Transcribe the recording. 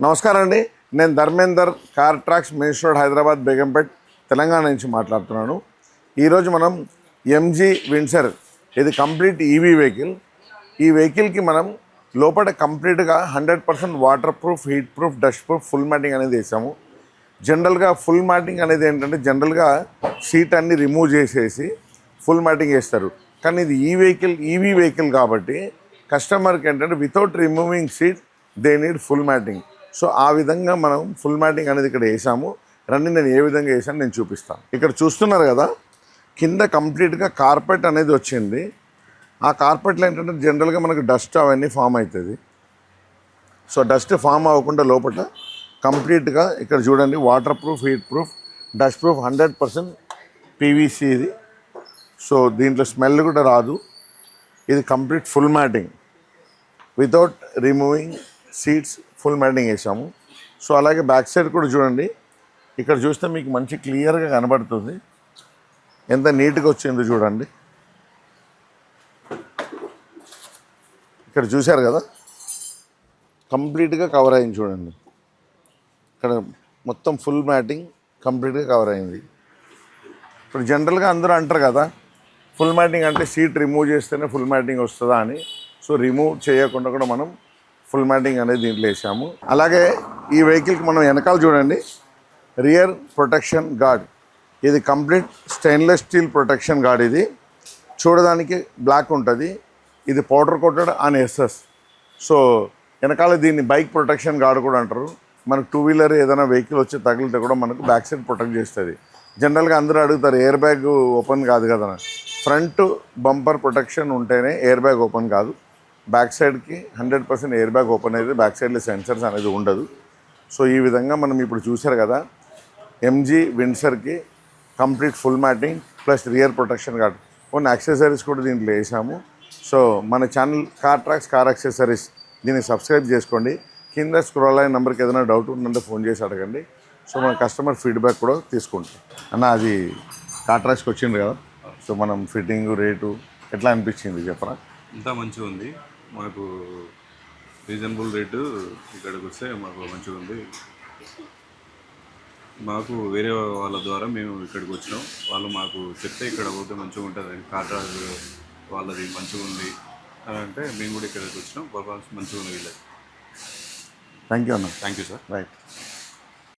నమస్కారం అండి. నేను Dharmender, car tracks, main road, Hyderabad, Begumpet, Telangana నుంచి మాట్లాడుతున్నాను. ఈరోజు మనం ఎంజీ విన్సర్, ఇది కంప్లీట్ ఈవీ వెహికల్. ఈ వెహికల్కి మనం లోపల కంప్లీట్గా 100% water proof, heat proof, dust proof, full matting అనేది వేసాము. జనరల్గా ఫుల్ మ్యాటింగ్ అనేది ఏంటంటే జనరల్గా సీట్ అన్ని రిమూవ్ చేసేసి ఫుల్ మ్యాటింగ్ వేస్తారు. కానీ ఇది ఈవీ వెహికల్ కాబట్టి కస్టమర్కి ఏంటంటే without removing seat they need full matting. So ఆ విధంగా మనం ఫుల్ మ్యాటింగ్ అనేది ఇక్కడ వేసాము. రండి నేను ఏ విధంగా వేసాను నేను చూపిస్తాను. ఇక్కడ చూస్తున్నారు కదా, కింద కంప్లీట్గా కార్పెట్ అనేది వచ్చింది. ఆ కార్పెట్లో ఏంటంటే జనరల్గా మనకు డస్ట్ అవన్నీ ఫామ్ అవుతుంది. సో డస్ట్ ఫామ్ అవ్వకుండా లోపల కంప్లీట్గా ఇక్కడ చూడండి water proof, heat proof, dust proof 100% PVC ఇది. సో దీంట్లో స్మెల్ కూడా రాదు. ఇది complete full matting without removing seats, full matting వేసాము. సో అలాగే బ్యాక్ సైడ్ కూడా చూడండి, ఇక్కడ చూస్తే మీకు మంచి క్లియర్గా కనబడుతుంది ఎంత నీట్గా వచ్చిందో చూడండి. ఇక్కడ చూశారు కదా, కంప్లీట్గా కవర్ అయింది చూడండి. ఇక్కడ మొత్తం ఫుల్ మ్యాటింగ్ కంప్లీట్గా కవర్ అయింది. ఇప్పుడు జనరల్గా అందరూ అంటారు కదా, ఫుల్ మ్యాటింగ్ అంటే సీట్ రిమూవ్ చేస్తేనే ఫుల్ మ్యాటింగ్ వస్తుందా అని. సో రిమూవ్ చేయకుండా కూడా మనం ఫుల్ మ్యాటింగ్ అనేది దీంట్లో వేసాము. అలాగే ఈ వెహికల్కి మనం వెనకాల చూడండి, రియర్ ప్రొటెక్షన్ గార్డ్, ఇది complete stainless steel protection guard. ఇది చూడడానికి బ్లాక్ ఉంటుంది. ఇది powder coated on SS. So వెనకాల దీన్ని బైక్ ప్రొటెక్షన్ గార్డ్ కూడా అంటారు. మనకు టూ వీలర్ ఏదైనా వెహికల్ వచ్చి తగిలితే కూడా మనకు బ్యాక్ సైడ్ ప్రొటెక్ట్ చేస్తుంది. జనరల్గా అందరూ అడుగుతారు ఎయిర్ బ్యాగ్ ఓపెన్ కాదు కదా. ఫ్రంట్ బంపర్ ప్రొటెక్షన్ ఉంటేనే ఎయిర్ బ్యాగ్ ఓపెన్ కాదు. బ్యాక్ సైడ్కి 100% ఎయిర్ బ్యాగ్ ఓపెన్ అయితే బ్యాక్ సైడ్లో సెన్సర్స్ అనేది ఉండదు. సో ఈ విధంగా మనం ఇప్పుడు చూసారు కదా, ఎంజీ విన్సర్కి complete full matting plus rear protection guard, కొన్ని యాక్సెసరీస్ కూడా దీంట్లో వేసాము. సో మన channel car tracks, car accessories, దీన్ని సబ్స్క్రైబ్ చేసుకోండి. కింద స్క్రోల్ అయిన నెంబర్కి ఏదైనా డౌట్ ఉందంటే ఫోన్ చేసి అడగండి. సో మన కస్టమర్ ఫీడ్బ్యాక్ కూడా తీసుకుంటాం. అన్న అది కార్ ట్రాక్స్కి వచ్చింది కదా, సో మనం ఫిట్టింగ్ రేటు ఎట్లా అనిపించింది చెప్పరా? అంతా మంచిగా ఉంది, మనకు రీజనబుల్ రేటు. ఇక్కడికి వస్తే మాకు మంచిగా ఉంది. మాకు వేరే వాళ్ళ ద్వారా మేము ఇక్కడికి వచ్చినాం. వాళ్ళు మాకు చెప్తే ఇక్కడ పోతే మంచిగా ఉంటుంది, కాట్రాజ్ వాళ్ళది మంచిగా ఉంది అని అంటే మేము కూడా ఇక్కడికి వచ్చినాం. పర్ఫార్మెన్స్ మంచిగా ఉంది వీళ్ళది. థ్యాంక్ యూ అన్న. Thank you sir. రైట్.